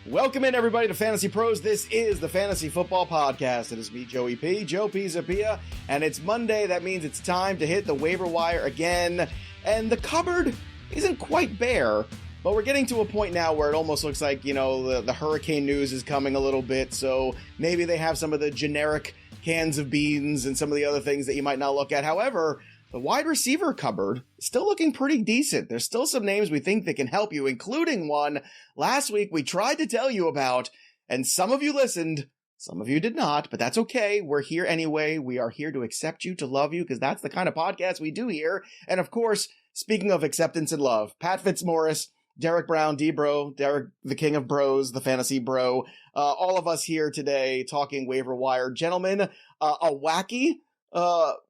Welcome in, everybody, to Fantasy Pros. This is the Fantasy Football Podcast. It is me, Joey P, Joe Pisapia, and it's Monday. That means it's time to hit the waiver wire again. And the cupboard isn't quite bare, but we're getting to a point now where it almost looks like, you know, the hurricane news is coming a little bit. So maybe they have some of the generic cans of beans and some of the other things that you might not look at. However, the wide receiver cupboard is still looking pretty decent. There's still some names we think that can help you, including one last week we tried to tell you about, and some of you listened, some of you did not, but that's okay. We're here anyway. We are here to accept you, to love you, because that's the kind of podcast we do here. And of course, speaking of acceptance and love, Pat Fitzmaurice, Derek Brown, D-Bro, Derek, the king of bros, the fantasy bro, all of us here today talking waiver wire. Gentlemen, a wacky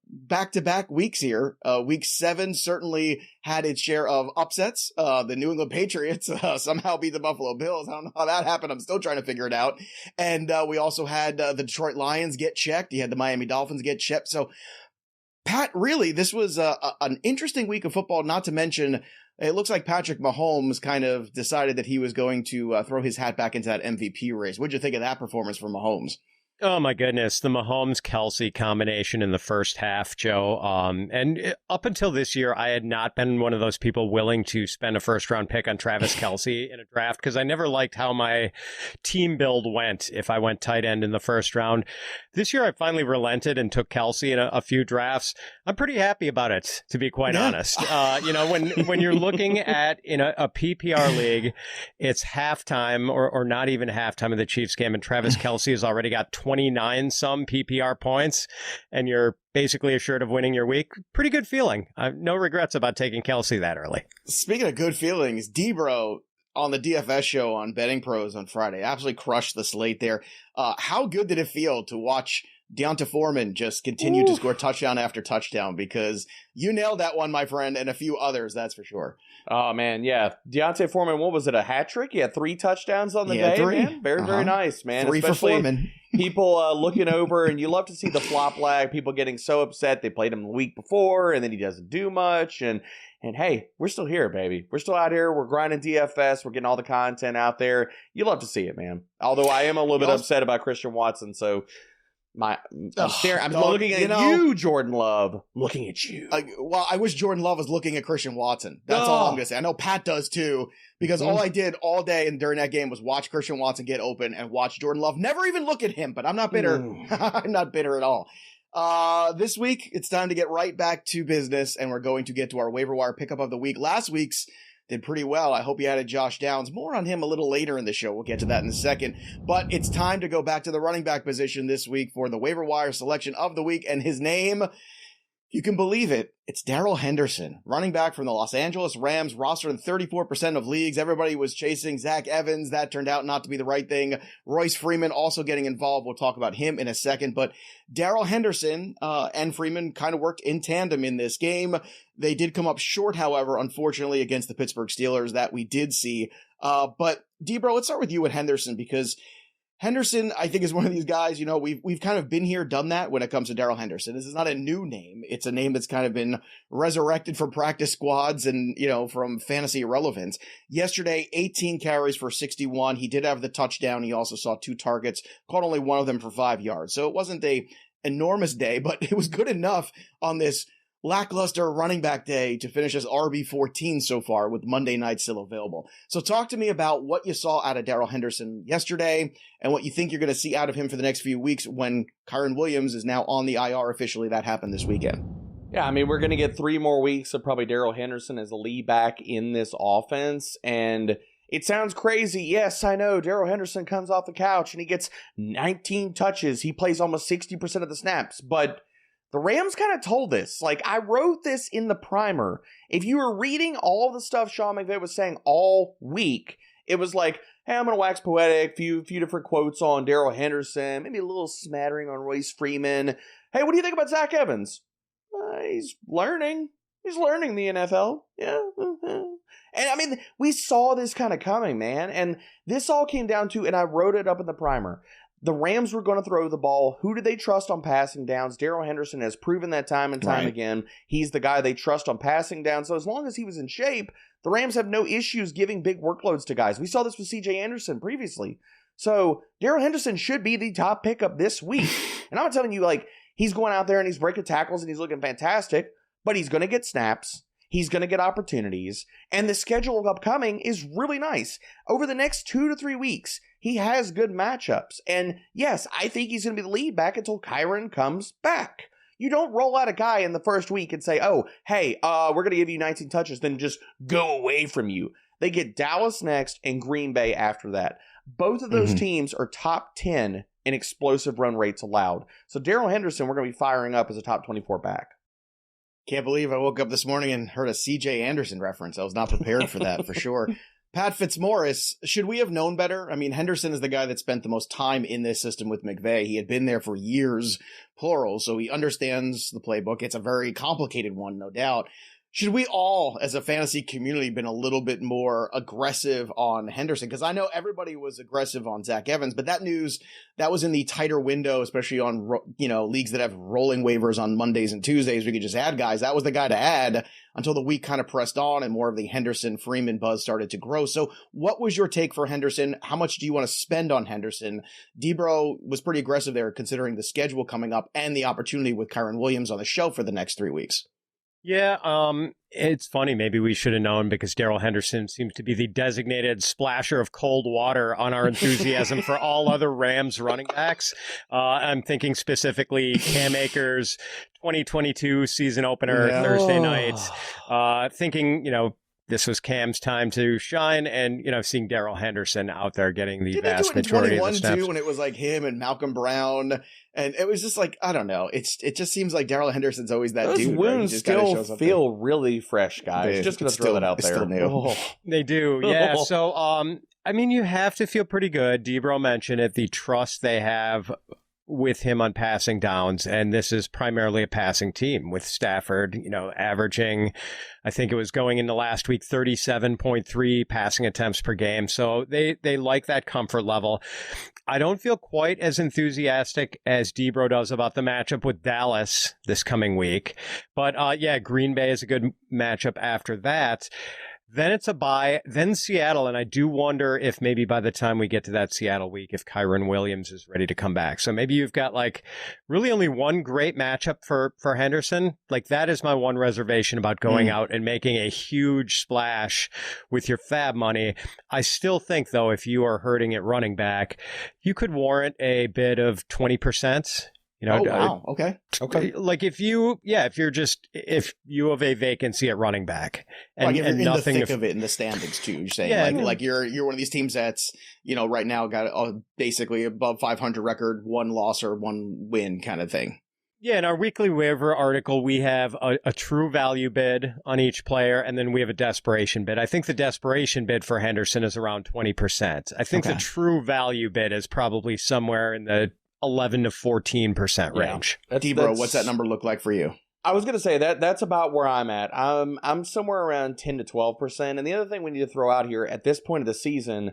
back-to-back weeks here. Week 7 certainly had its share of upsets. The New England Patriots somehow beat the Buffalo Bills. I don't know how that happened. I'm still trying to figure it out. And we also had the Detroit Lions get checked. You had the Miami Dolphins get checked. So, Pat, really, this was an interesting week of football, not to mention it looks like Patrick Mahomes kind of decided that he was going to throw his hat back into that MVP race. What'd you think of that performance from Mahomes? Oh, my goodness. The Mahomes-Kelsey combination in the first half, Joe. And up until this year, I had not been one of those people willing to spend a first-round pick on Travis Kelce in a draft because I never liked how my team build went if I went tight end in the first round. This year, I finally relented and took Kelce in a few drafts. I'm pretty happy about it, to be quite honest. You know, when you're looking at in a PPR league, it's halftime or not even halftime of the Chiefs game, and Travis Kelce has already got 29 some PPR points, and you're basically assured of winning your week. Pretty good feeling. No regrets about taking Kelce that early. Speaking of good feelings, D-Bro on the DFS show on Betting Pros on Friday absolutely crushed the slate there. How good did it feel to watch Deonta Foreman just continue to score touchdown after touchdown? Because you nailed that one, my friend, and a few others, that's for sure. Oh, man, yeah. Deonta Foreman, what was it, a hat trick? He had 3 touchdowns on the day, 3. man. Very nice, man. 3 Especially for Foreman. People looking over, and you love to see the flop lag, people getting so upset. They played him the week before, and then he doesn't do much. And hey, we're still here, baby. We're still out here. We're grinding DFS. We're getting all the content out there. You love to see it, man. Although I am a little bit upset about Christian Watson, so... I'm looking at you, Jordan Love. Looking at you. Well, I wish Jordan Love was looking at Christian Watson. That's all I'm going to say. I know Pat does too, because all I did all day and during that game was watch Christian Watson get open and watch Jordan Love. Never even look at him, but I'm not bitter. I'm not bitter at all. This week, it's time to get right back to business, and we're going to get to our waiver wire pickup of the week. Last week's did pretty well. I hope you added Josh Downs. More on him a little later in the show. We'll get to that in a second. But it's time to go back to the running back position this week for the waiver wire selection of the week. And his name, you can believe it, it's Darrell Henderson, running back from the Los Angeles Rams, rostered in 34% of leagues. Everybody was chasing Zach Evans. That turned out not to be the right thing. Royce Freeman also getting involved. We'll talk about him in a second. But Darrell Henderson and Freeman kind of worked in tandem in this game. They did come up short, however, unfortunately, against the Pittsburgh Steelers that we did see. But D-Bro, let's start with you at Henderson, because Henderson, I think, is one of these guys, you know, we've kind of been here, done that when it comes to Darrell Henderson. This is not a new name. It's a name that's kind of been resurrected from practice squads and, you know, from fantasy irrelevance. Yesterday, 18 carries for 61. He did have the touchdown. He also saw 2 targets, caught only one of them for 5 yards. So it wasn't a enormous day, but it was good enough on this lackluster running back day to finish as RB14 so far, with Monday night still available. So talk to me about what you saw out of Darrell Henderson yesterday and what you think you're going to see out of him for the next few weeks when Kyren Williams is now on the IR officially. That happened this weekend. Yeah, I mean, we're going to get 3 more weeks of probably Darrell Henderson as a lead back in this offense. And it sounds crazy. Yes, I know. Darrell Henderson comes off the couch and he gets 19 touches. He plays almost 60% of the snaps. But the Rams kind of told this. Like, I wrote this in the primer. If you were reading all the stuff Sean McVay was saying all week, it was like, hey, I'm going to wax poetic, few different quotes on Darrell Henderson, maybe a little smattering on Royce Freeman. Hey, what do you think about Zach Evans? He's learning. He's learning the NFL. Yeah. And I mean, we saw this kind of coming, man. And this all came down to, and I wrote it up in the primer, The Rams were going to throw the ball. Who do they trust on passing downs? Darrell Henderson has proven that time and time again. He's the guy they trust on passing downs. So as long as he was in shape, the Rams have no issues giving big workloads to guys. We saw this with C.J. Anderson previously. So Darrell Henderson should be the top pickup this week. And I'm telling you, like, he's going out there and he's breaking tackles and he's looking fantastic, but he's going to get snaps. He's going to get opportunities. And the schedule upcoming is really nice. Over the next 2 to 3 weeks, he has good matchups. And yes, I think he's going to be the lead back until Kyren comes back. You don't roll out a guy in the first week and say, oh, hey, we're going to give you 19 touches, then just go away from you. They get Dallas next and Green Bay after that. Both of those teams are top 10 in explosive run rates allowed. So Darrell Henderson, we're going to be firing up as a top 24 back. Can't believe I woke up this morning and heard a C.J. Anderson reference. I was not prepared for that, for sure. Pat Fitzmaurice, should we have known better? I mean, Henderson is the guy that spent the most time in this system with McVay. He had been there for years, plural, so he understands the playbook. It's a very complicated one, no doubt. Should we all, as a fantasy community, been a little bit more aggressive on Henderson? Because I know everybody was aggressive on Zach Evans, but that news, that was in the tighter window, especially on, leagues that have rolling waivers on Mondays and Tuesdays. We could just add guys. That was the guy to add until the week kind of pressed on and more of the Henderson Freeman buzz started to grow. So what was your take for Henderson? How much do you want to spend on Henderson? Debro was pretty aggressive there considering the schedule coming up and the opportunity with Kyren Williams on the show for the next 3 weeks. Yeah, it's funny. Maybe we should have known because Darrell Henderson seems to be the designated splasher of cold water on our enthusiasm for all other Rams running backs. I'm thinking specifically Cam Akers, 2022 season opener, Thursday night. Thinking, this was Cam's time to shine, and seeing Darrell Henderson out there getting the vast majority of the snaps. Too, when it was like him and Malcolm Brown, and it was just like, I don't know. It just seems like Darrell Henderson's always that Those dude. Those wounds still feel really fresh, guys. Just gonna throw that out there. Still new. They do, yeah. So, you have to feel pretty good. Debro mentioned it. The trust they have with him on passing downs, and this is primarily a passing team with Stafford, averaging, I think it was going into last week, 37.3 passing attempts per game. So they like that comfort level. I don't feel quite as enthusiastic as Debro does about the matchup with Dallas this coming week. But Green Bay is a good matchup after that. Then it's a bye, then Seattle, and I do wonder if maybe by the time we get to that Seattle week, if Kyren Williams is ready to come back. So maybe you've got really only one great matchup for Henderson. That is my one reservation about going out and making a huge splash with your fab money. I still think, though, if you are hurting at running back, you could warrant a bid of 20%. Wow. Okay. If you have a vacancy at running back and, if you're and in nothing the thick of it in the standings too, you're saying you're one of these teams that's, right now got basically above 500 record, one loss or one win kind of thing. Yeah, in our weekly waiver article, we have a true value bid on each player, and then we have a desperation bid. I think the desperation bid for Henderson is around 20%. I think the true value bid is probably somewhere in the 11 to 14% range. Debro, what's that number look like for you? I was going to say that's about where I'm at. I'm somewhere around 10 to 12%. And the other thing we need to throw out here at this point of the season,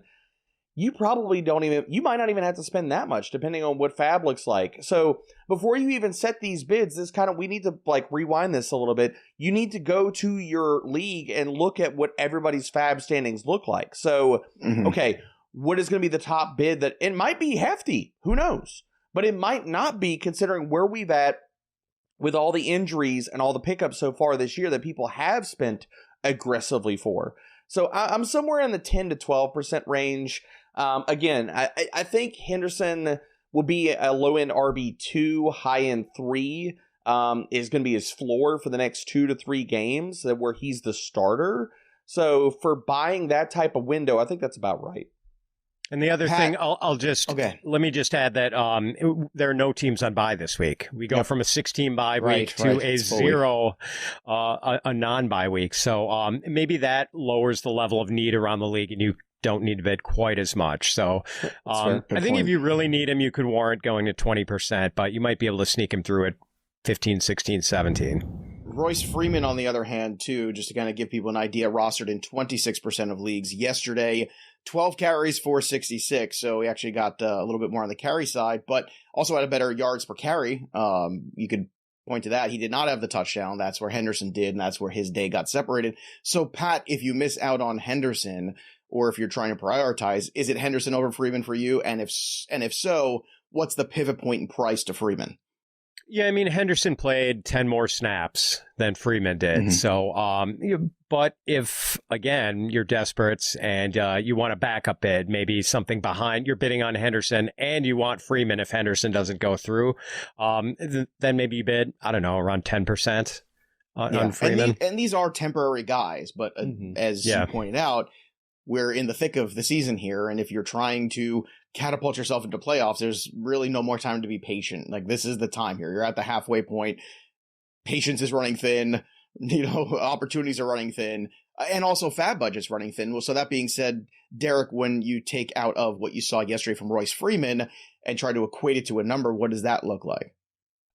you might not even have to spend that much depending on what fab looks like. So before you even set these bids, we need to rewind this a little bit. You need to go to your league and look at what everybody's fab standings look like. So, okay, what is going to be the top bid that it might be hefty? Who knows? But it might not be, considering where we've at with all the injuries and all the pickups so far this year that people have spent aggressively for. So I'm somewhere in the 10 to 12% range. Again, I think Henderson will be a low-end RB2, high-end 3 is going to be his floor for the next 2 to 3 games where he's the starter. So for buying that type of window, I think that's about right. And the other thing, let me just add that there are no teams on bye this week. We go from a 16 bye week to a 0, a non-bye week. So maybe that lowers the level of need around the league, and you don't need to bid quite as much. So I think if you really need him, you could warrant going to 20%, but you might be able to sneak him through at 15, 16, 17. Royce Freeman, on the other hand, too, just to kind of give people an idea, rostered in 26% of leagues yesterday. 12 carries, 466. So he actually got a little bit more on the carry side, but also had a better yards per carry. You could point to that. He did not have the touchdown. That's where Henderson did, and that's where his day got separated. So, Pat, if you miss out on Henderson, or if you're trying to prioritize, is it Henderson over Freeman for you? And if so, what's the pivot point in price to Freeman? Yeah, I mean, Henderson played 10 more snaps than Freeman did. Mm-hmm. So, but if, again, you're desperate and you want a backup bid, maybe something behind, you're bidding on Henderson and you want Freeman if Henderson doesn't go through, then maybe you bid, I don't know, around 10% on Freeman. And these are temporary guys, but as you pointed out, we're in the thick of the season here, and if you're trying to catapult yourself into playoffs, there's really no more time to be patient. Like, this is the time here. You're at the halfway point. Patience is running thin. Opportunities are running thin. And also fab budget's running thin. Well, so that being said, Derek, when you take out of what you saw yesterday from Royce Freeman and try to equate it to a number, what does that look like?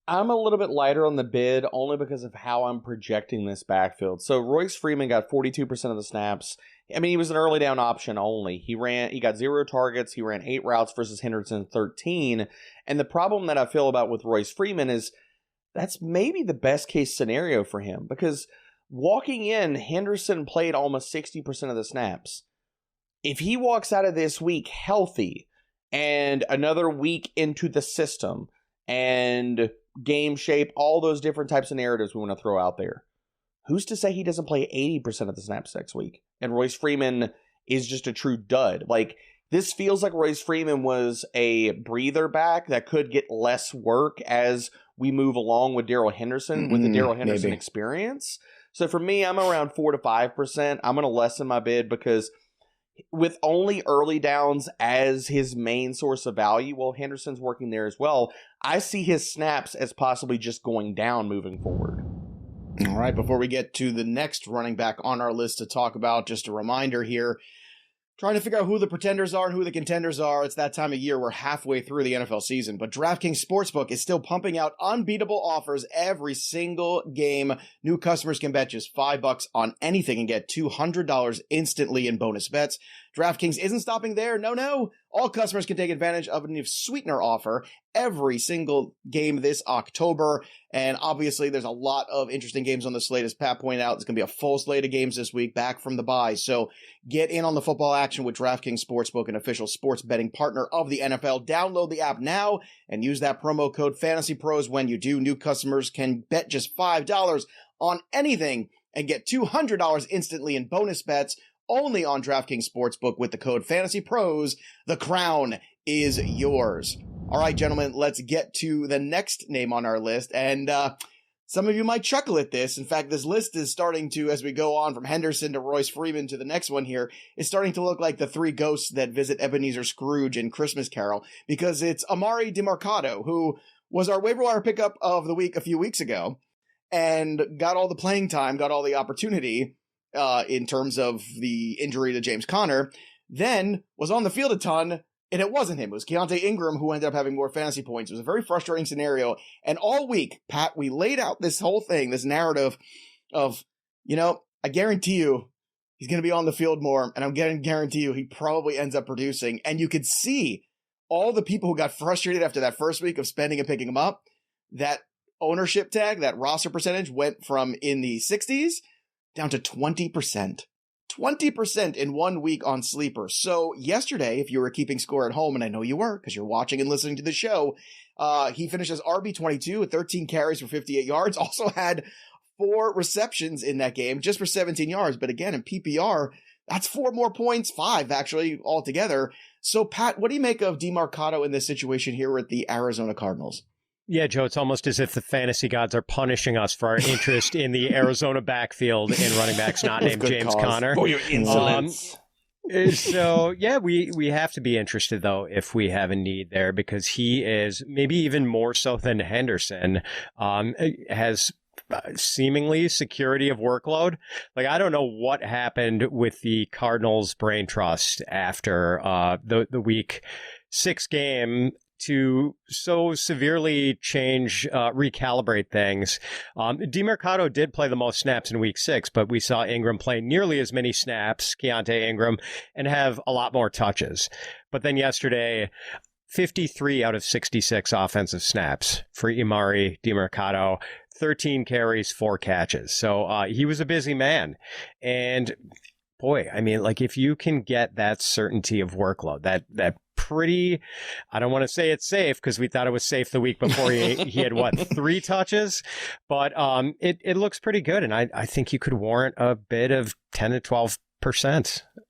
I'm a little bit lighter on the bid only because of how I'm projecting this backfield. So Royce Freeman got 42% of the snaps. I mean, he was an early down option only. He got 0 targets. He ran 8 routes versus Henderson 13. And the problem that I feel about with Royce Freeman is that's maybe the best case scenario for him, because walking in, Henderson played almost 60% of the snaps. If he walks out of this week healthy and another week into the system and game shape, all those different types of narratives we want to throw out there, who's to say he doesn't play 80% of the snaps next week? And Royce Freeman is just a true dud. Like, this feels like Royce Freeman was a breather back that could get less work as we move along with Darrell Henderson, with the Darrell Henderson experience. So for me, I'm around 4 to 5%. I'm going to lessen my bid because with only early downs as his main source of value, well, Henderson's working there as well. I see his snaps as possibly just going down moving forward. All right, before we get to the next running back on our list to talk about, just a reminder here, trying to figure out who the pretenders are and who the contenders are. It's that time of year. We're halfway through the NFL season, but DraftKings Sportsbook is still pumping out unbeatable offers every single game. New customers can bet just $5 on anything and get $200 instantly in bonus bets. DraftKings isn't stopping there. No. All customers can take advantage of a new sweetener offer every single game this October. And obviously, there's a lot of interesting games on the slate. As Pat pointed out, it's going to be a full slate of games this week, back from the bye. So get in on the football action with DraftKings Sportsbook, an official sports betting partner of the NFL. Download the app now and use that promo code FantasyPros when you do. New customers can bet just $5 on anything and get $200 instantly in bonus bets. Only on DraftKings Sportsbook with the code FantasyPros. The crown is yours. All right, gentlemen, let's get to the next name on our list. And some of you might chuckle at this. In fact, this list is starting to, as we go on from Henderson to Royce Freeman to the next one here, is starting to look like the three ghosts that visit Ebenezer Scrooge in Christmas Carol, because it's Emari Demercado, who was our waiver wire pickup of the week a few weeks ago and got all the playing time, got all the opportunity in terms of the injury to James Conner, then was on the field a ton, and it wasn't him. It was Keontae Ingram who ended up having more fantasy points. It was a very frustrating scenario. And all week, Pat, we laid out this whole thing, this narrative of, I guarantee you he's going to be on the field more, and I'm going to guarantee you he probably ends up producing. And you could see all the people who got frustrated after that first week of spending and picking him up, that ownership tag, that roster percentage went from in the 60s down to 20%. 20% in 1 week on Sleeper. So yesterday, if you were keeping score at home, and I know you were because you're watching and listening to the show, he finished as RB22 with 13 carries for 58 yards. Also had 4 receptions in that game just for 17 yards. But again, in PPR, that's 4 more points, 5 actually altogether. So Pat, what do you make of Demercado in this situation here with the Arizona Cardinals? Yeah, Joe, it's almost as if the fantasy gods are punishing us for our interest in the Arizona backfield in running backs not named James Conner. For your insolence. So, yeah, we have to be interested, though, if we have a need there, because he is, maybe even more so than Henderson, has seemingly security of workload. Like, I don't know what happened with the Cardinals brain trust after the week 6 game. to so severely recalibrate things. Demercado did play the most snaps in week 6, but we saw Ingram play nearly as many snaps, Keontae Ingram, and have a lot more touches. But then yesterday, 53 out of 66 offensive snaps for Emari Demercado, 13 carries, 4 catches. So he was a busy man. And boy, I mean, like if you can get that certainty of workload, that pretty, I don't want to say it's safe because we thought it was safe the week before he had what, 3 touches, but it looks pretty good. And I think you could warrant a bid of 10 to 12%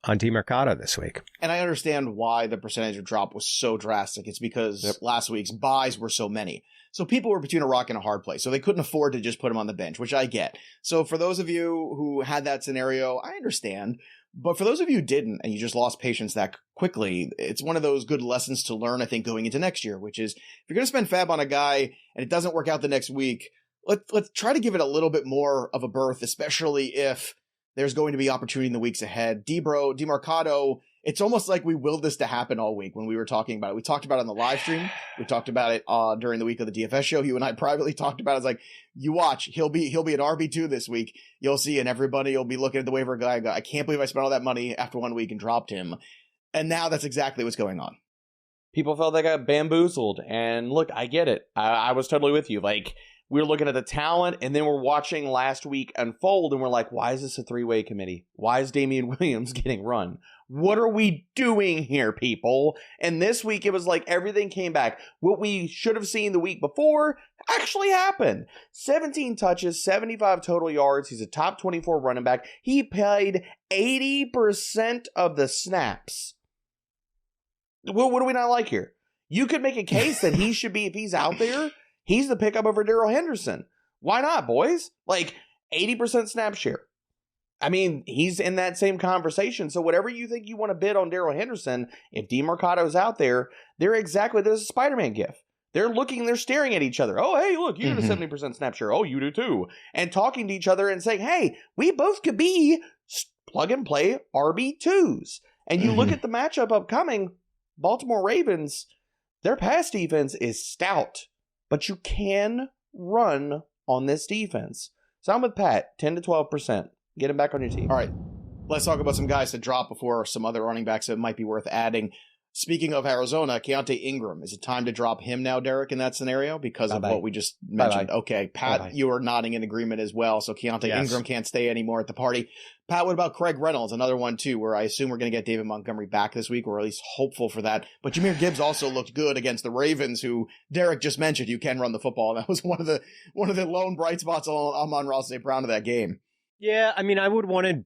on Demercado this week. And I understand why the percentage of drop was so drastic. It's because last week's buys were so many. So people were between a rock and a hard place. So they couldn't afford to just put him on the bench, which I get. So for those of you who had that scenario, I understand. But for those of you who didn't, and you just lost patience that quickly, it's one of those good lessons to learn, I think, going into next year, which is if you're going to spend fab on a guy and it doesn't work out the next week, let's try to give it a little bit more of a berth, especially if there's going to be opportunity in the weeks ahead. Demercado, it's almost like we willed this to happen all week when we were talking about it. We talked about it on the live stream. We talked about it during the week of the DFS show. You and I privately talked about it. It's like, you watch, he'll be an RB2 this week. You'll see, and everybody will be looking at the waiver guy. I can't believe I spent all that money after 1 week and dropped him. And now that's exactly what's going on. People felt they got bamboozled. And look, I get it. I was totally with you. Like, we're looking at the talent, and then we're watching last week unfold, and we're like, why is this a 3-way committee? Why is Damian Williams getting run? What are we doing here, people? And this week, it was like everything came back. What we should have seen the week before actually happened. 17 touches, 75 total yards. He's a top 24 running back. He played 80% of the snaps. What do we not like here? You could make a case that he should be, if he's out there, he's the pickup over Darrell Henderson. Why not, boys? Like, 80% snap share. I mean, he's in that same conversation. So whatever you think you want to bid on Darrell Henderson, if Demercado's out there, there's a Spider-Man gif. They're staring at each other. Oh, hey, look, you got a 70% snap share. Oh, you do too. And talking to each other and saying, hey, we both could be plug and play RB2s. And you look at the matchup upcoming, Baltimore Ravens, their pass defense is stout, but you can run on this defense. So I'm with Pat, 10 to 12%. Get him back on your team. All right, let's talk about some guys to drop before some other running backs that might be worth adding. Speaking of Arizona, Keontae Ingram. Is it time to drop him now, Derek, in that scenario because of what we just mentioned? Bye-bye. Okay, Pat, Bye-bye. You are nodding in agreement as well, so Keontae Ingram can't stay anymore at the party. Pat, what about Craig Reynolds? Another one, too, where I assume we're going to get David Montgomery back this week, or at least hopeful for that. But Jahmyr Gibbs also looked good against the Ravens, who Derek just mentioned you can run the football. That was one of the lone bright spots on Amon-Ra St. Brown of that game. Yeah, I mean, I would want to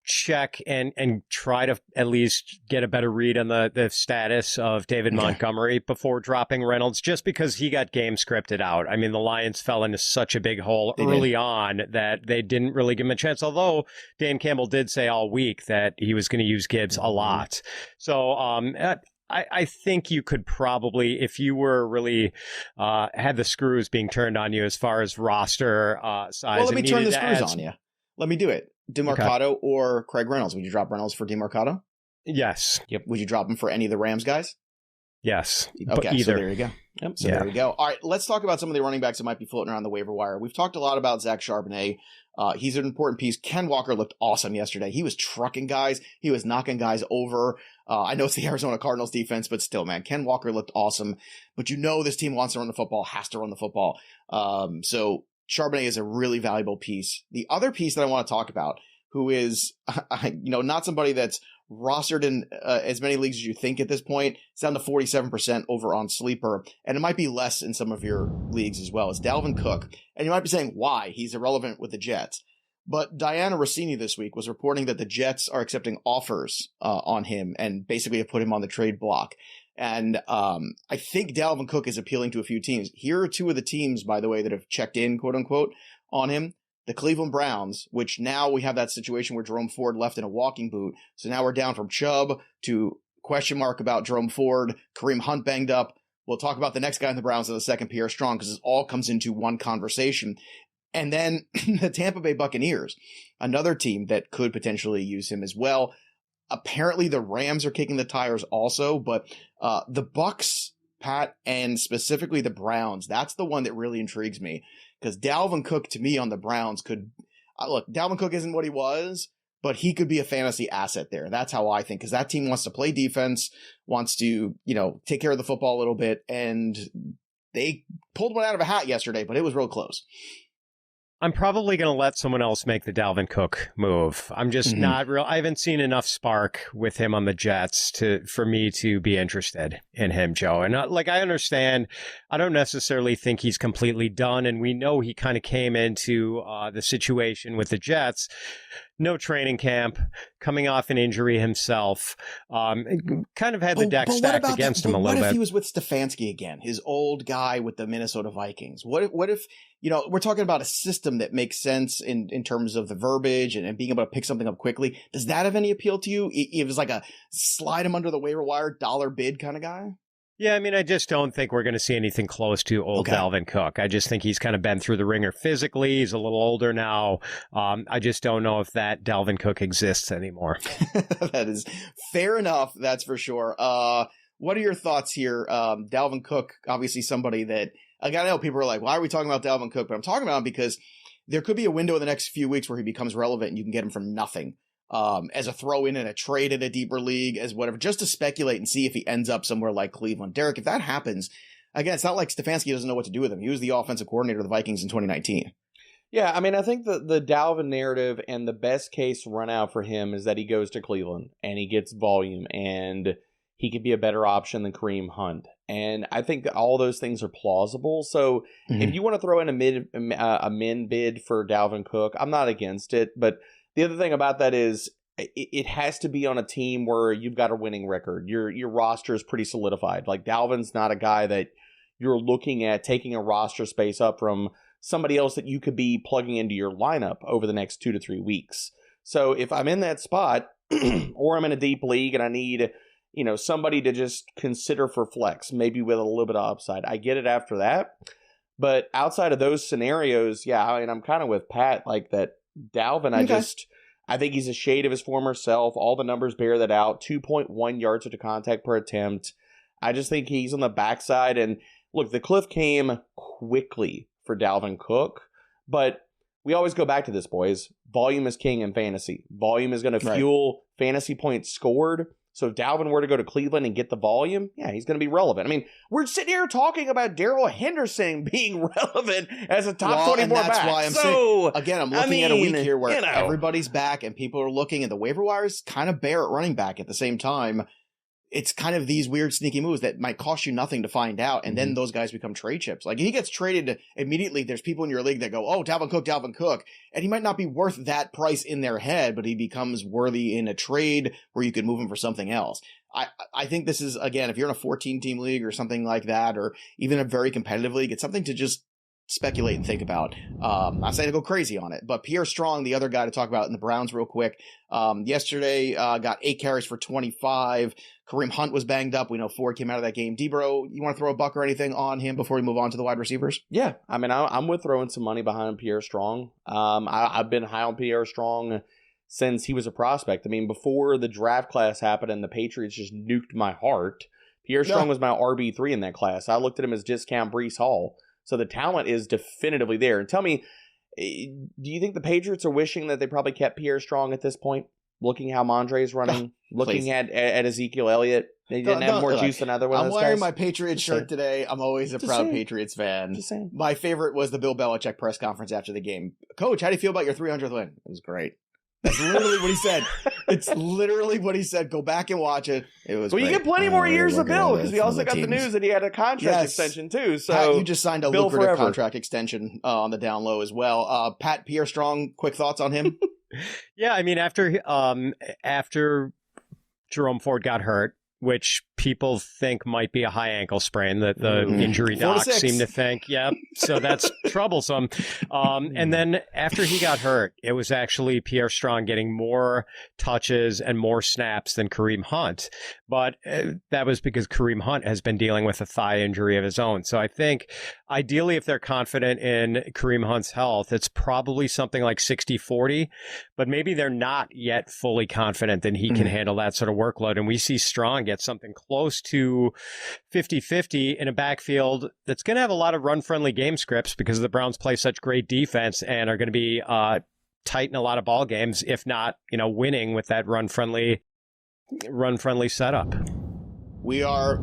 check and try to at least get a better read on the status of David Montgomery before dropping Reynolds, just because he got game scripted out. I mean, the Lions fell into such a big hole early on that they didn't really give him a chance, although Dan Campbell did say all week that he was going to use Gibbs a lot. So I think you could probably, if you were really had the screws being turned on you as far as roster size. Well, let me turn the screws on you. Let me do it. Demercado or Craig Reynolds. Would you drop Reynolds for Demercado? Yes. Yep. Would you drop him for any of the Rams guys? Yes. Okay, so there you go. Yep. So there we go. All right, let's talk about some of the running backs that might be floating around the waiver wire. We've talked a lot about Zach Charbonnet. He's an important piece. Ken Walker looked awesome yesterday. He was trucking guys. He was knocking guys over. I know it's the Arizona Cardinals defense, but still, man, Ken Walker looked awesome. But you know this team wants to run the football, has to run the football. So Charbonnet is a really valuable piece. The other piece that I want to talk about, who is, not somebody that's rostered in as many leagues as you think at this point, it's down to 47% over on Sleeper, and it might be less in some of your leagues as well, is Dalvin Cook. And you might be saying, why? He's irrelevant with the Jets. But Diana Rossini this week was reporting that the Jets are accepting offers on him and basically have put him on the trade block. And I think Dalvin Cook is appealing to a few teams. Here are two of the teams, by the way, that have checked in, quote unquote, on him. The Cleveland Browns, which now we have that situation where Jerome Ford left in a walking boot. So now we're down from Chubb to question mark about Jerome Ford, Kareem Hunt banged up. We'll talk about the next guy in the Browns in a second, Pierre Strong, because it all comes into one conversation. And then the Tampa Bay Buccaneers, another team that could potentially use him as well. Apparently the Rams are kicking the tires also, but the Bucs Pat, and specifically the Browns. That's the one that really intrigues me, because Dalvin Cook to me on the Browns could look. Dalvin Cook isn't what he was, but he could be a fantasy asset there. That's how I think, because that team wants to play defense, wants to, take care of the football a little bit, and they pulled one out of a hat yesterday, but it was real close. I'm probably going to let someone else make the Dalvin Cook move. I'm just not real. I haven't seen enough spark with him on the Jets for me to be interested in him, Joe. And I understand, I don't necessarily think he's completely done. And we know he kind of came into the situation with the Jets. No training camp, coming off an injury himself, kind of had the deck stacked against him a little bit. What if he was with Stefanski again, his old guy with the Minnesota Vikings? What if we're talking about a system that makes sense in terms of the verbiage and being able to pick something up quickly. Does that have any appeal to you? It was like a slide him under the waiver wire, dollar bid kind of guy? Yeah, I mean, I just don't think we're going to see anything close to old Dalvin Cook. I just think he's kind of been through the ringer physically. He's a little older now. I just don't know if that Dalvin Cook exists anymore. That is fair enough. That's for sure. What are your thoughts here? Dalvin Cook, obviously somebody that, I know people are like, why are we talking about Dalvin Cook? But I'm talking about him because there could be a window in the next few weeks where he becomes relevant and you can get him for nothing. As a throw in a trade in a deeper league, as whatever, just to speculate and see if he ends up somewhere like Cleveland. Derek, if that happens, again, it's not like Stefanski doesn't know what to do with him. He was the offensive coordinator of the Vikings in 2019. Yeah, I mean, I think the Dalvin narrative and the best case run out for him is that he goes to Cleveland and he gets volume and he could be a better option than Kareem Hunt. And I think all those things are plausible. So if you want to throw in a min bid for Dalvin Cook, I'm not against it, but the other thing about that is it has to be on a team where you've got a winning record. Your roster is pretty solidified. Like Dalvin's not a guy that you're looking at taking a roster space up from somebody else that you could be plugging into your lineup over the next 2 to 3 weeks. So if I'm in that spot or I'm in a deep league and I need, somebody to just consider for flex, maybe with a little bit of upside, I get it after that. But outside of those scenarios, yeah, I mean, I'm kind of with Pat, like that. Dalvin, I think he's a shade of his former self. All the numbers bear that out. 2.1 yards to contact per attempt. I just think he's on the backside. And look, the cliff came quickly for Dalvin Cook, but we always go back to this, boys. Volume is king in fantasy. Volume is going to fuel fantasy points scored. So if Dalvin were to go to Cleveland and get the volume, yeah, he's going to be relevant. I mean, we're sitting here talking about Darrell Henderson being relevant as a top 24 back. That's why I'm saying, again, I'm looking at a week here where everybody's back and people are looking, and the waiver wires kind of bear at running back at the same time. It's kind of these weird sneaky moves that might cost you nothing to find out, and then those guys become trade chips. Like, he gets traded immediately, there's people in your league that go, oh, Dalvin Cook, and he might not be worth that price in their head, but he becomes worthy in a trade where you could move him for something else. I think this is, again, if you're in a 14-team league or something like that, or even a very competitive league, it's something to just speculate and think about. Not saying to go crazy on it, but Pierre Strong, the other guy to talk about in the Browns real quick, yesterday got 8 carries for 25. Kareem Hunt was banged up. We know Ford came out of that game. Debro, you want to throw a buck or anything on him before we move on to the wide receivers? Yeah, I mean, I'm with throwing some money behind Pierre Strong. I've been high on Pierre Strong since he was a prospect. I mean, before the draft class happened and the Patriots just nuked my heart, Pierre Strong was my RB3 in that class. I looked at him as discount Breece Hall. So the talent is definitively there. And tell me, do you think the Patriots are wishing that they probably kept Pierre Strong at this point? Looking how Mondre is running, looking at Ezekiel Elliott. They didn't have more juice than other ones. I'm wearing my Patriots shirt today. I'm always a proud Patriots fan. My favorite was the Bill Belichick press conference after the game. Coach, how do you feel about your 300th win? It was great. That's literally what he said. It's literally what he said. Go back and watch it. It was great. You get plenty more years of Bill, because we also got the news that he had a contract extension too. So Pat, you just signed a lucrative contract extension on the down low as well. Pat, Pierre Strong, quick thoughts on him? Yeah, I mean, after Jerome Ford got hurt, which people think might be a high ankle sprain, that the injury docs seem to think. Yeah, so that's troublesome. And then after he got hurt, it was actually Pierre Strong getting more touches and more snaps than Kareem Hunt. But that was because Kareem Hunt has been dealing with a thigh injury of his own. So I think ideally, if they're confident in Kareem Hunt's health, it's probably something like 60-40, but maybe they're not yet fully confident that he can handle that sort of workload. And we see Strong get something close to 50-50 in a backfield that's going to have a lot of run-friendly game scripts because the Browns play such great defense and are going to be tight in a lot of ball games, if not, winning with that run-friendly setup. We are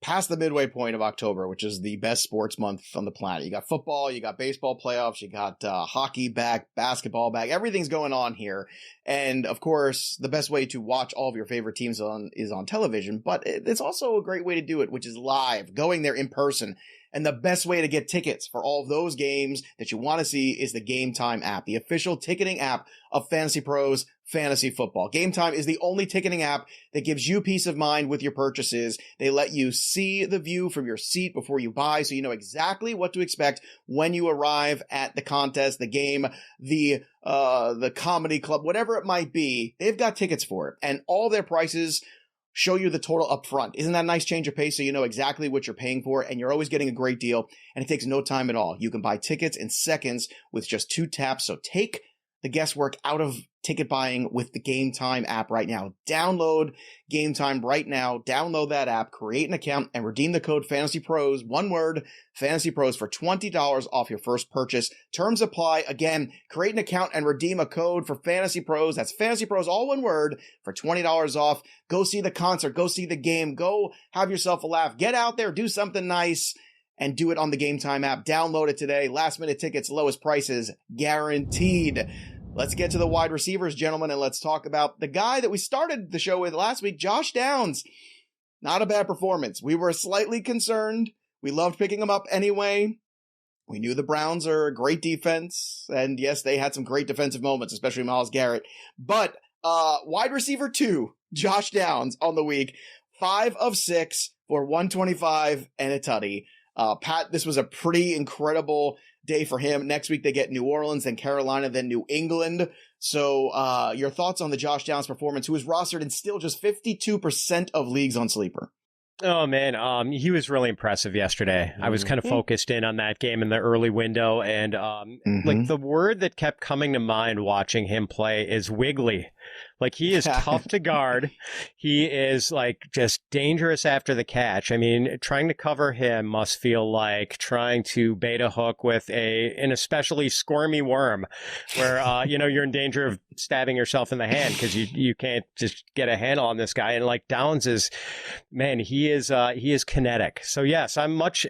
past the midway point of October, which is the best sports month on the planet. You got football, you got baseball playoffs, you got hockey back, basketball back. Everything's going on here. And of course, the best way to watch all of your favorite teams is on television, but it's also a great way to do it, which is live, going there in person. And the best way to get tickets for all of those games that you want to see is the Game Time app, the official ticketing app of FantasyPros Fantasy Football. Game Time is the only ticketing app that gives you peace of mind with your purchases. They let you see the view from your seat before you buy, so you know exactly what to expect when you arrive at the contest, the game, the comedy club, whatever it might be. They've got tickets for it, and all their prices show you the total up front. Isn't that a nice change of pace so you know exactly what you're paying for, and you're always getting a great deal, and it takes no time at all. You can buy tickets in seconds with just 2 taps, so take the guesswork out of ticket buying with the Game Time app right now. Download Game Time right now. Download that app, create an account, and redeem the code FantasyPros, one word, FantasyPros, for $20 off your first purchase. Terms apply. Again, create an account and redeem a code for FantasyPros. That's FantasyPros, all one word, for $20 off. Go see the concert. Go see the game. Go have yourself a laugh. Get out there. Do something nice. And do it on the Game Time app. Download it today. Last minute tickets, lowest prices, guaranteed. Let's get to the wide receivers, gentlemen, and let's talk about the guy that we started the show with last week, Josh Downs. Not a bad performance. We were slightly concerned. We loved picking him up anyway. We knew the Browns are a great defense, and yes, they had some great defensive moments, especially Myles Garrett. But wide receiver 2, Josh Downs on the week, 5 of 6 for 125 and a tutty. Pat, this was a pretty incredible day for him. Next week, they get New Orleans, then Carolina, then New England. So your thoughts on the Josh Downs performance, who is rostered in still just 52% of leagues on Sleeper? Oh, man, he was really impressive yesterday. I was kind of focused in on that game in the early window, and like the word that kept coming to mind watching him play is wiggly. Like, he is tough to guard. He is, like, just dangerous after the catch. I mean, trying to cover him must feel like trying to bait a hook with an especially squirmy worm where, you're in danger of stabbing yourself in the hand because you can't just get a handle on this guy. And, like, Downs is, man, he is kinetic. So, yes, I'm much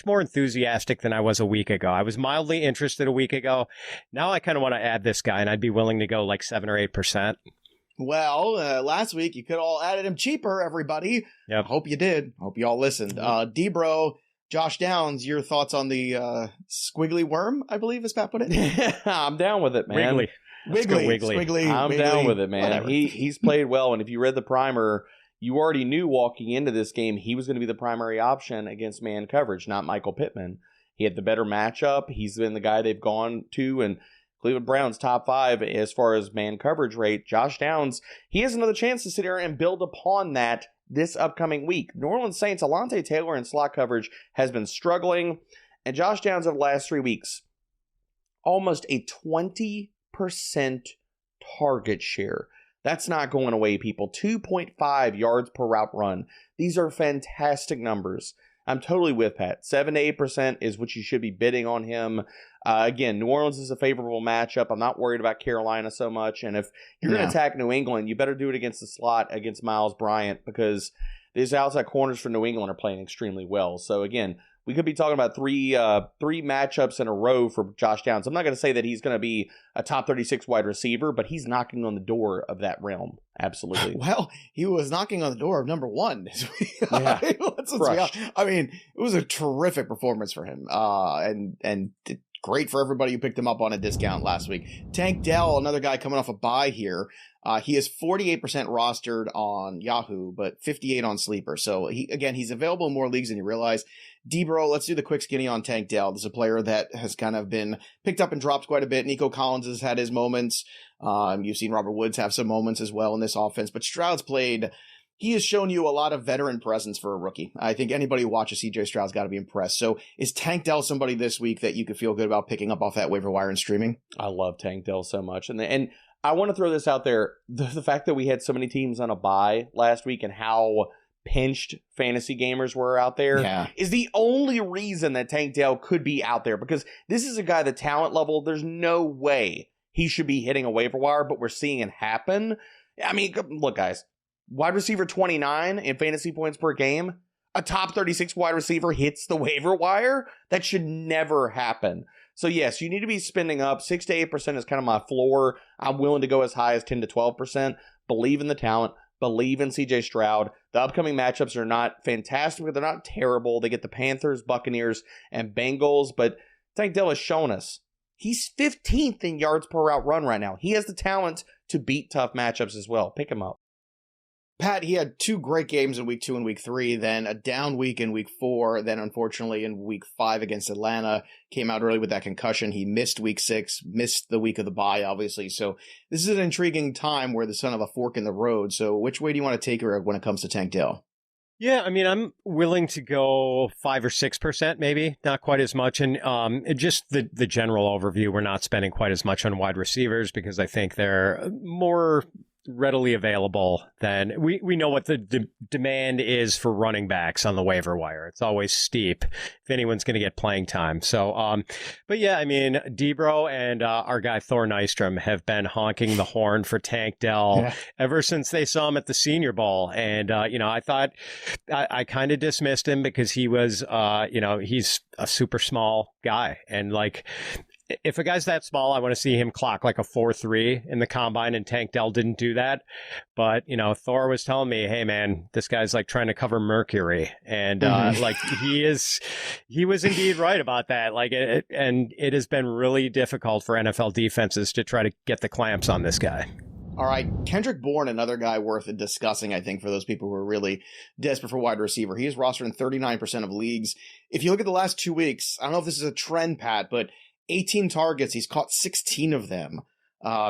more enthusiastic than I was a week ago. I was mildly interested a week ago. Now I kind of want to add this guy, and I'd be willing to go, like, 7 or 8%. Well, last week you could all added him cheaper, everybody. Yep. Hope you did. Hope you all listened. D-Bro, Josh Downs, your thoughts on the squiggly worm, I believe, as Pat put it? I'm down with it, man. Wiggly. I'm down with it, man. He's played well, and if you read the primer, you already knew walking into this game he was going to be the primary option against man coverage, not Michael Pittman. He had the better matchup. He's been the guy they've gone to, and Cleveland Browns top 5 as far as man coverage rate. Josh Downs, he has another chance to sit here and build upon that this upcoming week. New Orleans Saints, Alontae Taylor in slot coverage has been struggling, and Josh Downs over the last 3 weeks, almost a 20% target share. That's not going away, people. 2.5 yards per route run. These are fantastic numbers. I'm totally with Pat. 7 to 8% is what you should be bidding on him. Again, New Orleans is a favorable matchup. I'm not worried about Carolina so much. And if you're going to attack New England, you better do it against the slot, against Miles Bryant, because these outside corners for New England are playing extremely well. So again, we could be talking about three matchups in a row for Josh Downs. I'm not going to say that he's going to be a top 36 wide receiver, but he's knocking on the door of that realm. Absolutely. Well, he was knocking on the door of number 1 this week. Yeah. I mean, it was a terrific performance for him. And great for everybody who picked him up on a discount last week. Tank Dell, another guy coming off a bye here. He is 48% rostered on Yahoo, but 58 on Sleeper. So he's available in more leagues than you realize. D-Bro, let's do the quick skinny on Tank Dell. This is a player that has kind of been picked up and dropped quite a bit. Nico Collins has had his moments. You've seen Robert Woods have some moments as well in this offense, but Stroud's played. He has shown you a lot of veteran presence for a rookie. I think anybody who watches CJ Stroud's got to be impressed. So is Tank Dell somebody this week that you could feel good about picking up off that waiver wire and streaming? I love Tank Dell so much. And I want to throw this out there. The fact that we had so many teams on a bye last week and how pinched fantasy gamers were out there is the only reason that Tank Dell could be out there, because this is a guy, the talent level, there's no way he should be hitting a waiver wire, but we're seeing it happen. I mean, look, guys, wide receiver 29 in fantasy points per game, a top 36 wide receiver hits the waiver wire. That should never happen. So yes, you need to be spending up. 6 to 8% is kind of my floor. I'm willing to go as high as 10 to 12%. Believe in the talent. Believe in CJ Stroud. The upcoming matchups are not fantastic, but they're not terrible. They get the Panthers, Buccaneers, and Bengals. But Tank Dell has shown us he's 15th in yards per route run right now. He has the talent to beat tough matchups as well. Pick him up. Pat, he had 2 great games in week 2 and week 3, then a down week in week 4, then unfortunately in week 5 against Atlanta, came out early with that concussion. He missed week 6, missed the week of the bye, obviously. So this is an intriguing time where the son of a fork in the road. So which way do you want to take her when it comes to Tank Dell? Yeah, I mean, I'm willing to go 5 or 6%, maybe, not quite as much. And just the general overview, we're not spending quite as much on wide receivers because I think they're more readily available than we know what the demand is for running backs on the waiver wire. It's always steep if anyone's going to get playing time. So, but yeah, I mean, Debro and our guy Thor Nystrom have been honking the horn for Tank Dell ever since they saw him at the Senior Bowl. And, I thought I kind of dismissed him because he was, he's a super small guy. And like, if a guy's that small, I want to see him clock like a 4.3 in the combine, and Tank Dell didn't do that. But, Thor was telling me, hey, man, this guy's like trying to cover Mercury. And like he was indeed right about that. Like, it has been really difficult for NFL defenses to try to get the clamps on this guy. All right, Kendrick Bourne, another guy worth discussing, I think, for those people who are really desperate for wide receiver. He is rostered in 39% of leagues. If you look at the last 2 weeks, I don't know if this is a trend, Pat, but 18 targets, he's caught 16 of them.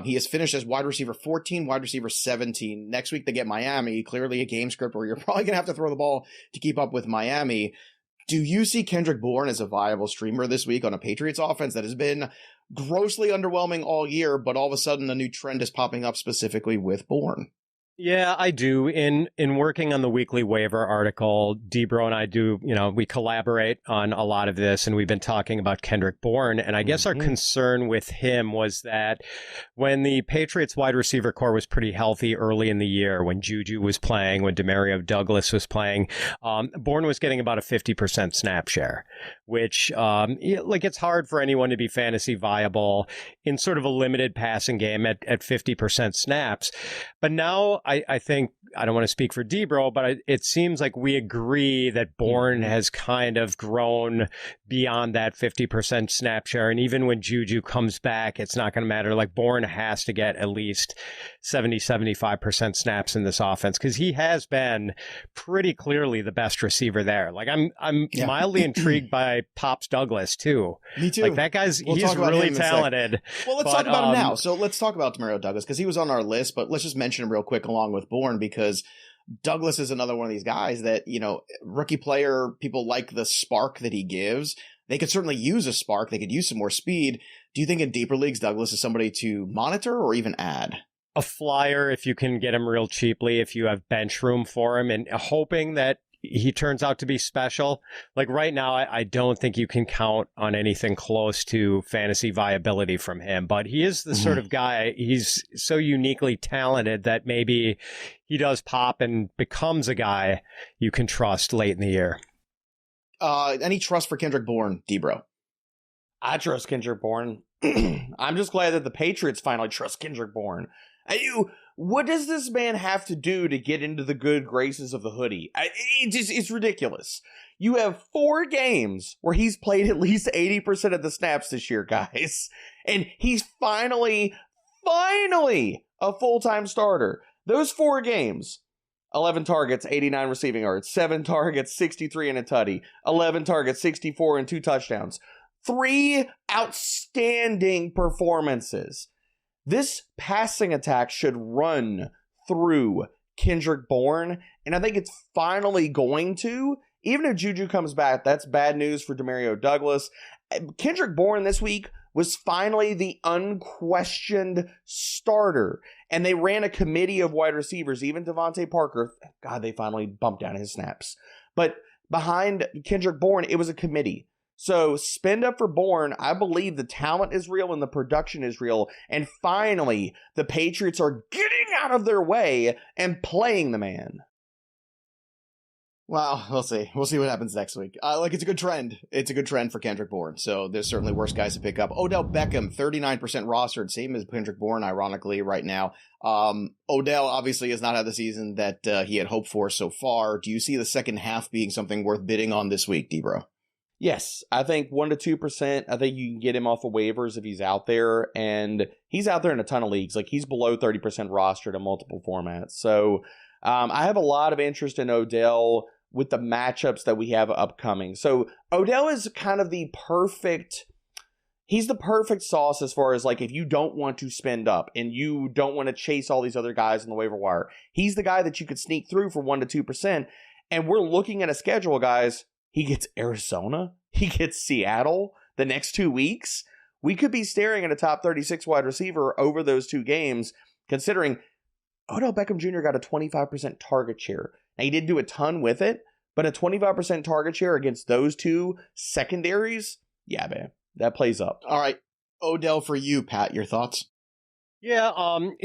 He has finished as wide receiver 14, wide receiver 17. Next week they get Miami, clearly a game script where you're probably going to have to throw the ball to keep up with Miami. Do you see Kendrick Bourne as a viable streamer this week on a Patriots offense that has been grossly underwhelming all year, but all of a sudden a new trend is popping up specifically with Bourne? Yeah, I do. In working on the weekly waiver article, Debro and I do, we collaborate on a lot of this, and we've been talking about Kendrick Bourne. And I guess our concern with him was that when the Patriots wide receiver core was pretty healthy early in the year, when Juju was playing, when Demario Douglas was playing, Bourne was getting about a 50% snap share, which, it's hard for anyone to be fantasy viable in sort of a limited passing game at 50% snaps. But now I think, I don't want to speak for Debro, but it seems like we agree that Bourne has kind of grown beyond that 50% snap share. And even when Juju comes back, it's not going to matter. Like, Bourne has to get at least 75% snaps in this offense, because he has been pretty clearly the best receiver there. Like, I'm mildly intrigued by Pops Douglas too. Me too. Like, that he's really talented. Well, let's talk about him now. So let's talk about Demario Douglas, because he was on our list, but let's just mention him real quick along with Bourne, because Douglas is another one of these guys that, rookie player, people like the spark that he gives. They could certainly use a spark. They could use some more speed. Do you think in deeper leagues, Douglas is somebody to monitor or even add? A flyer if you can get him real cheaply, if you have bench room for him, and hoping that he turns out to be special. Like, right now, I don't think you can count on anything close to fantasy viability from him, but he is the sort of guy, he's so uniquely talented that maybe he does pop and becomes a guy you can trust late in the year. Any trust for Kendrick Bourne, Debro? I trust Kendrick Bourne. I'm just glad that the Patriots finally trust Kendrick Bourne. What does this man have to do to get into the good graces of the hoodie? It's ridiculous. You have 4 games where he's played at least 80% of the snaps this year, guys. And he's finally a full-time starter. Those 4 games, 11 targets, 89 receiving yards, 7 targets, 63 and a tutty, 11 targets, 64 and 2 touchdowns. 3 outstanding performances. This passing attack should run through Kendrick Bourne, and I think it's finally going to. Even if Juju comes back, that's bad news for Demario Douglas. Kendrick Bourne this week was finally the unquestioned starter. And they ran a committee of wide receivers, even Devontae Parker. God, they finally bumped down his snaps. But behind Kendrick Bourne, it was a committee. So spend up for Bourne. I believe the talent is real and the production is real. And finally, the Patriots are getting out of their way and playing the man. Well, we'll see. We'll see what happens next week. It's a good trend. It's a good trend for Kendrick Bourne. So there's certainly worse guys to pick up. Odell Beckham, 39% rostered, same as Kendrick Bourne, ironically, right now. Odell obviously has not had the season that he had hoped for so far. Do you see the second half being something worth bidding on this week, D-Bro? Yes, I think 1 to 2%. I think you can get him off of waivers if he's out there, and he's out there in a ton of leagues. Like, he's below 30% rostered in multiple formats. So I have a lot of interest in Odell with the matchups that we have upcoming. So Odell is kind of he's the perfect sauce as far as like if you don't want to spend up and you don't want to chase all these other guys in the waiver wire. He's the guy that you could sneak through for 1 to 2%. And we're looking at a schedule, guys. He gets Arizona. He gets Seattle the next 2 weeks. We could be staring at a top 36 wide receiver over those 2 games, considering Odell Beckham Jr. got a 25% target share. Now, he didn't do a ton with it, but a 25% target share against those 2 secondaries, yeah, man, that plays up. All right, Odell for you, Pat, your thoughts? Yeah,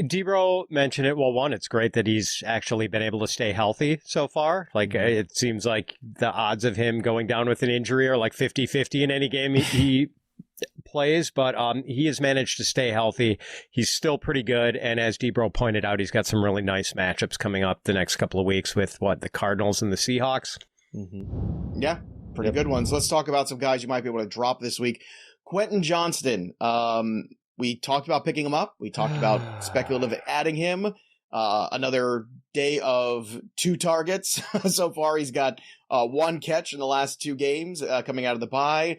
D-Bro mentioned it. Well, one, it's great that he's actually been able to stay healthy so far. Like, it seems like the odds of him going down with an injury are like 50-50 in any game he plays, but he has managed to stay healthy. He's still pretty good, and as D-Bro pointed out, he's got some really nice matchups coming up the next couple of weeks with, the Cardinals and the Seahawks? Mm-hmm. Yeah, pretty good ones. Let's talk about some guys you might be able to drop this week. Quentin Johnston, we talked about picking him up. We talked about speculative adding him. Another day of 2 targets. So far, he's got 1 catch in the last 2 games coming out of the bye.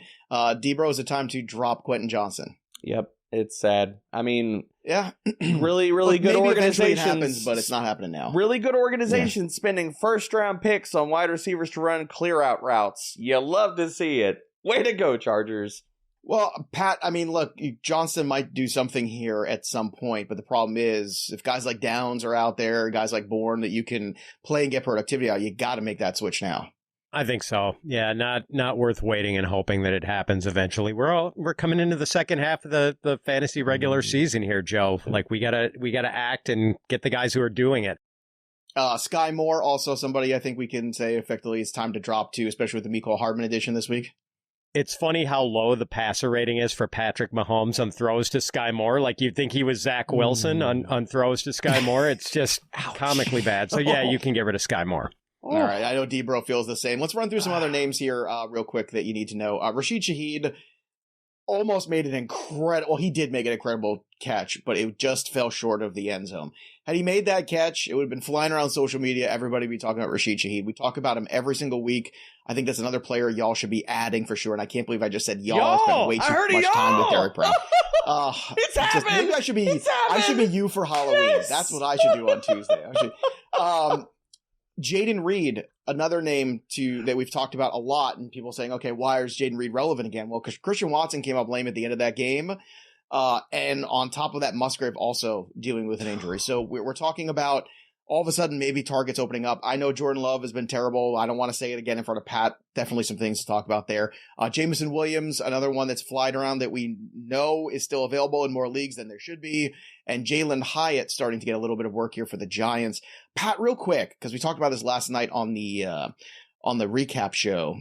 D-Bro, is it time to drop Quentin Johnston? Yep, it's sad. I mean, yeah, really good organizations. It happens, but it's not happening now. Really good organizations spending first-round picks on wide receivers to run clear-out routes. You love to see it. Way to go, Chargers. Well, Pat, I mean, look, Johnston might do something here at some point, but the problem is if guys like Downs are out there, guys like Bourne that you can play and get productivity out, you got to make that switch now. I think so. Yeah, not worth waiting and hoping that it happens eventually. We're coming into the second half of the fantasy regular season here, Joe. Like we gotta act and get the guys who are doing it. Sky Moore, also somebody I think we can say effectively it's time to drop to, especially with the Mecole Hardman edition this week. It's funny how low the passer rating is for Patrick Mahomes on throws to Sky Moore. Like you'd think he was Zach Wilson on throws to Sky Moore. It's just comically bad. So yeah, you can get rid of Sky Moore. All right, I know D-Bro feels the same. Let's run through some other names here real quick that you need to know. Rashid Shaheed almost made an incredible... Well, he did make an incredible catch, but it just fell short of the end zone. Had he made that catch, it would have been flying around social media. Everybody would be talking about Rashid Shaheed. We talk about him every single week. I think that's another player y'all should be adding for sure, and I can't believe I just said y'all. I spent way too much time with Derek Brown. It's happened! Maybe I should be you for Halloween. Yes! That's what I should do on Tuesday. Jaden Reed, another name that we've talked about a lot, and people saying, okay, why is Jaden Reed relevant again? Well, because Christian Watson came up lame at the end of that game, and on top of that, Musgrave also dealing with an injury. So we're talking about all of a sudden maybe targets opening up. I know Jordan Love has been terrible. I don't want to say it again in front of Pat. Definitely some things to talk about there. Jameson Williams, another one that's flying around that we know is still available in more leagues than there should be. And Jalen Hyatt starting to get a little bit of work here for the Giants. Pat, real quick, because we talked about this last night on the recap show.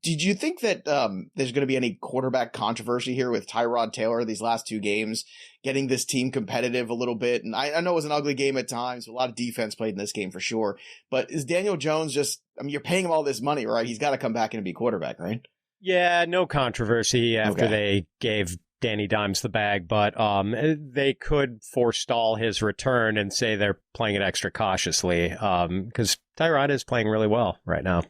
Did you think that there's going to be any quarterback controversy here with Tyrod Taylor these last 2 games, getting this team competitive a little bit? And I know it was an ugly game at times, a lot of defense played in this game for sure. But is Daniel Jones you're paying him all this money, right? He's got to come back and be quarterback, right? Yeah, no controversy after they gave Danny Dimes the bag, but they could forestall his return and say they're playing it extra cautiously because Tyrod is playing really well right now.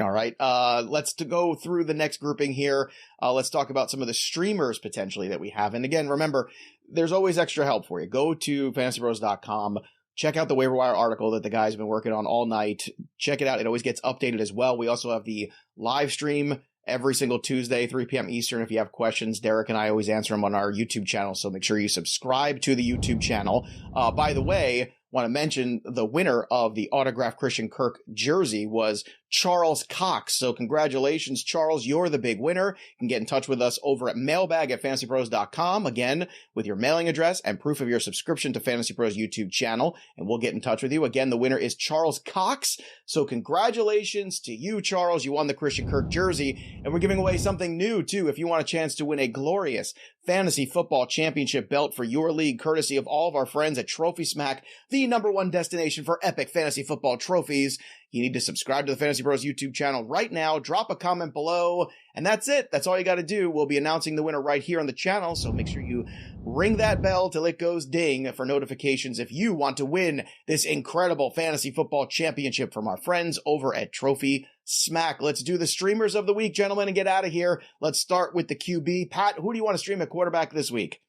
All right, let's go through the next grouping here. Let's talk about some of the streamers potentially that we have. And again, remember, there's always extra help for you. Go to FantasyPros.com. Check out the waiver wire article that the guys have been working on all night. Check it out. It always gets updated as well. We also have the live stream every single Tuesday, 3 p.m. Eastern. If you have questions, Derek and I always answer them on our YouTube channel, so make sure you subscribe to the YouTube channel. By the way, want to mention the winner of the autographed Christian Kirk jersey was Charles Cox. So congratulations, Charles. You're the big winner. You can get in touch with us over at Mailbag at FantasyPros.com, again, with your mailing address and proof of your subscription to Fantasy Pros YouTube channel, and we'll get in touch with you. Again, the winner is Charles Cox. So congratulations to you, Charles. You won the Christian Kirk jersey, and we're giving away something new, too. If you want a chance to win a glorious Fantasy Football Championship belt for your league, courtesy of all of our friends at Trophy Smack, the #1 destination for epic fantasy football trophies, you need to subscribe to the Fantasy Pros YouTube channel right now. Drop a comment below, and that's it. That's all you got to do. We'll be announcing the winner right here on the channel, so make sure you ring that bell till it goes ding for notifications if you want to win this incredible Fantasy Football Championship from our friends over at Trophy Smack. Let's do the streamers of the week, gentlemen, and get out of here. Let's start with the QB. Pat, who do you want to stream at quarterback this week?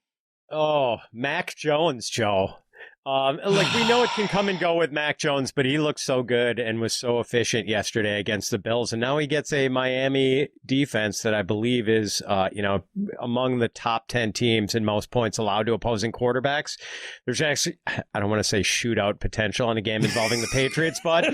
Oh, Mac Jones, Joe. We know it can come and go with Mac Jones, but he looked so good and was so efficient yesterday against the Bills. And now he gets a Miami defense that I believe is, among the top 10 teams in most points allowed to opposing quarterbacks. There's actually, I don't want to say shootout potential in a game involving the Patriots, but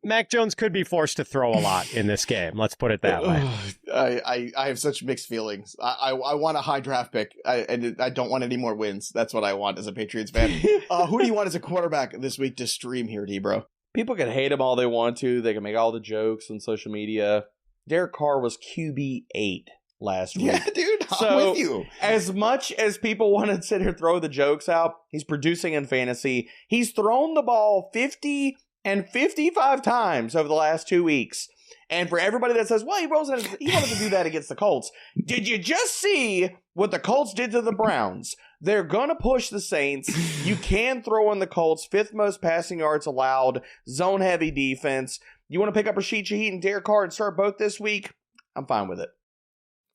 Mac Jones could be forced to throw a lot in this game. Let's put it that way. I have such mixed feelings. I want a high draft pick, and I don't want any more wins. That's what I want as a Patriots fan. Who do you want as a quarterback this week to stream here, D-Bro? People can hate him all they want to. They can make all the jokes on social media. Derek Carr was QB8 last week. Yeah, dude, I'm with you. As much as people want to sit here and throw the jokes out, he's producing in fantasy. He's thrown the ball 50 and 55 times over the last 2 weeks. And for everybody that says, well, he wanted to do that against the Colts. Did you just see what the Colts did to the Browns? They're going to push the Saints. You can throw in the Colts. 5th most passing yards allowed. Zone-heavy defense. You want to pick up Rashid Shaheed and Derek Carr and start both this week? I'm fine with it.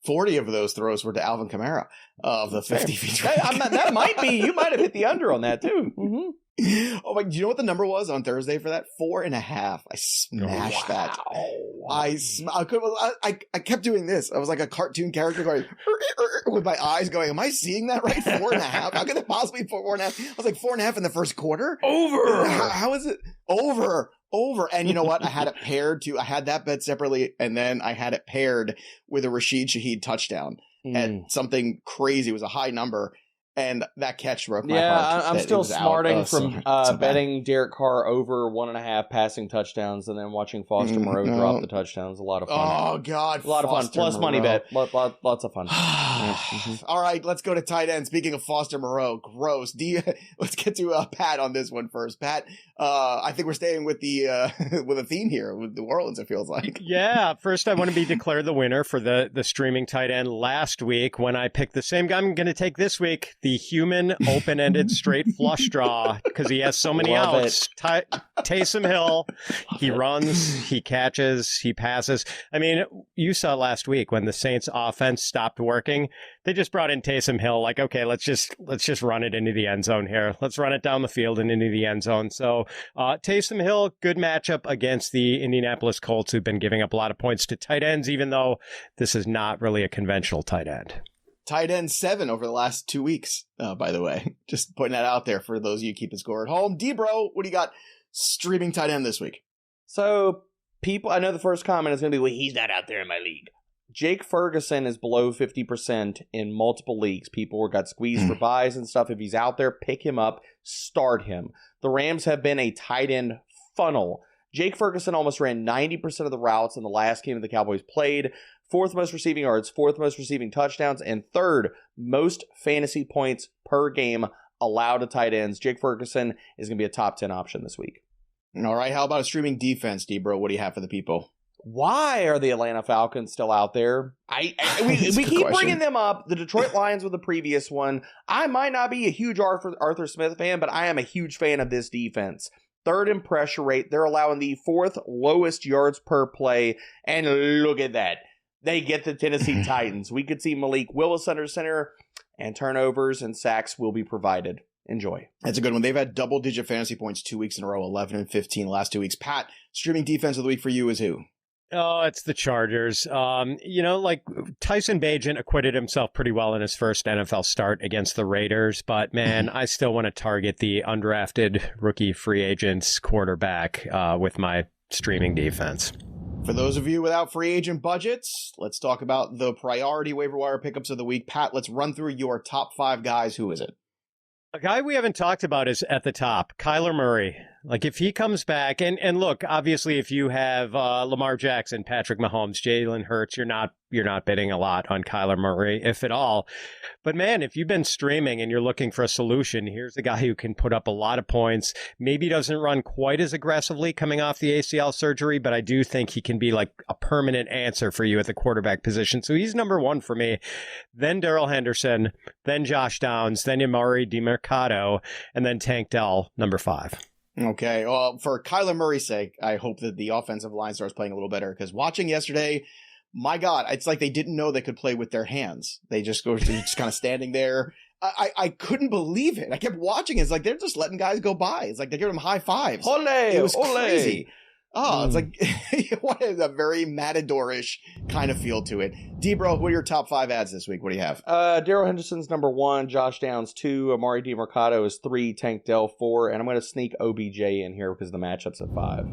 40 of those throws were to Alvin Kamara of the 50 feet. That might be. You might have hit the under on that, too. Mm-hmm. Oh my! Do you know what the number was on Thursday for that? 4.5. I smashed that. I kept doing this. I was like a cartoon character going with my eyes going, am I seeing that right? 4.5. How could it possibly be 4.5? I was like 4.5 in the first quarter. Over. How is it over? And you know what? I had it paired to. I had that bet separately, and then I had it paired with a Rashid Shaheed touchdown and something crazy. It was a high number. And that catch broke my heart. Yeah, I'm still smarting from betting Derek Carr over 1.5 passing touchdowns and then watching Foster Moreau drop the touchdowns. A lot of fun. Oh, God. A lot of fun. Plus money bet. Lots of fun. All right, let's go to tight end. Speaking of Foster Moreau, gross. Let's get to Pat on this one first. Pat, I think we're staying with the with a theme here with New Orleans, it feels like. Yeah, first I want to be declared the winner for the streaming tight end last week when I picked the same guy I'm going to take this week. The human open-ended straight flush draw because he has so many outs. Taysom Hill, he runs, he catches, he passes. I mean, you saw last week when the Saints offense stopped working, they just brought in Taysom Hill like, okay, let's just run it into the end zone here. Let's run it down the field and into the end zone. So Taysom Hill, good matchup against the Indianapolis Colts who've been giving up a lot of points to tight ends, even though this is not really a conventional tight end. Tight end 7 over the last 2 weeks, by the way. Just putting that out there for those of you keeping score at home. D-Bro, what do you got streaming tight end this week? So, I know the first comment is going to be, well, he's not out there in my league. Jake Ferguson is below 50% in multiple leagues. People got squeezed for buys and stuff. If he's out there, pick him up, start him. The Rams have been a tight end funnel. Jake Ferguson almost ran 90% of the routes in the last game the Cowboys played. 4th most receiving yards, 4th most receiving touchdowns, and 3rd most fantasy points per game allowed to tight ends. Jake Ferguson is going to be a top 10 option this week. All right, how about a streaming defense, D-Bro? What do you have for the people? Why are the Atlanta Falcons still out there? We keep bringing them up. The Detroit Lions were the previous one. I might not be a huge Arthur Smith fan, but I am a huge fan of this defense. 3rd in pressure rate. They're allowing the 4th lowest yards per play. And look at that. They get the Tennessee Titans. We could see Malik Willis under center, and turnovers and sacks will be provided. Enjoy. That's a good one. They've had double-digit fantasy points 2 weeks in a row, 11 and 15 the last 2 weeks. Pat, streaming defense of the week for you is who? Oh, it's the Chargers. Like Tyson Bagent acquitted himself pretty well in his first NFL start against the Raiders, but man, I still want to target the undrafted rookie free agents quarterback with my streaming defense. For those of you without free agent budgets, let's talk about the priority waiver wire pickups of the week. Pat, let's run through your top 5 guys. Who is it? A guy we haven't talked about is at the top, Kyler Murray. Like if he comes back, and look, obviously if you have Lamar Jackson, Patrick Mahomes, Jalen Hurts, you're not bidding a lot on Kyler Murray, if at all. But man, if you've been streaming and you're looking for a solution, here's a guy who can put up a lot of points. Maybe doesn't run quite as aggressively coming off the ACL surgery, but I do think he can be like a permanent answer for you at the quarterback position. So he's number 1 for me. Then Darrell Henderson, then Josh Downs, then Emari Demercado, and then Tank Dell, number 5. Okay, well, for Kyler Murray's sake, I hope that the offensive line starts playing a little better, because watching yesterday, my God, it's like they didn't know they could play with their hands. They just kind of standing there. I couldn't believe it. I kept watching. It's like they're just letting guys go by. It's like they're giving them high fives. Ole, it was ole. crazy. Oh, it's like what is a very Matador-ish kind of feel to it. D-Bro, who are your top 5 ads this week? What do you have? Darrell Henderson's number 1, Josh Downs 2, Emari Demercado is 3, Tank Dell 4, and I'm going to sneak OBJ in here because the matchup's at 5.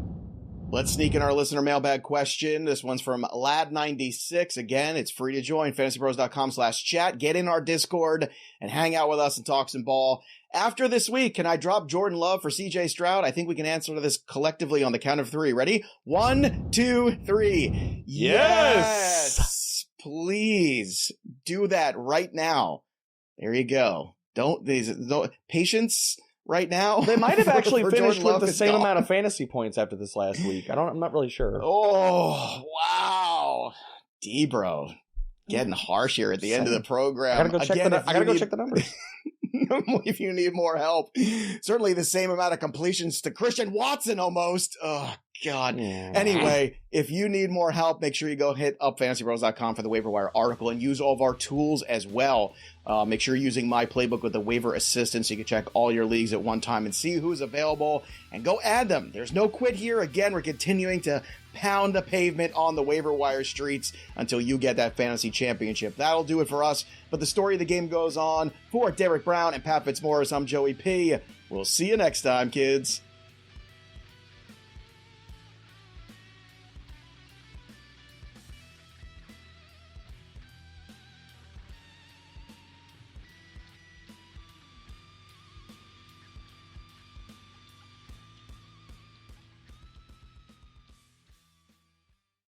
Let's sneak in our listener mailbag question. This one's from Lad96. Again, it's free to join, fantasypros.com/chat. Get in our Discord and hang out with us and talk some ball. After this week, can I drop Jordan Love for CJ Stroud? I think we can answer to this collectively on the count of 3. Ready? 1, 2, 3. Yes! Please do that right now. There you go. Patience right now. They might have actually finished with the same gone. amount of fantasy points after this last week. I'm not really sure. Oh, wow. D-Bro. Getting harsh here at the end of the program. I gotta go check the numbers. If you need more help, certainly the same amount of completions to Christian Watson almost. Oh, God. Yeah. Anyway, if you need more help, make sure you go hit up fantasypros.com for the waiver wire article and use all of our tools as well. Make sure you're using my playbook with the waiver assistant so you can check all your leagues at one time and see who's available and go add them. There's no quit here. Again, we're continuing to pound the pavement on the waiver wire streets until you get that fantasy championship. That'll do it for us. But the story of the game goes on. For Derek Brown and Pat Fitzmaurice, I'm Joey P. We'll see you next time, kids.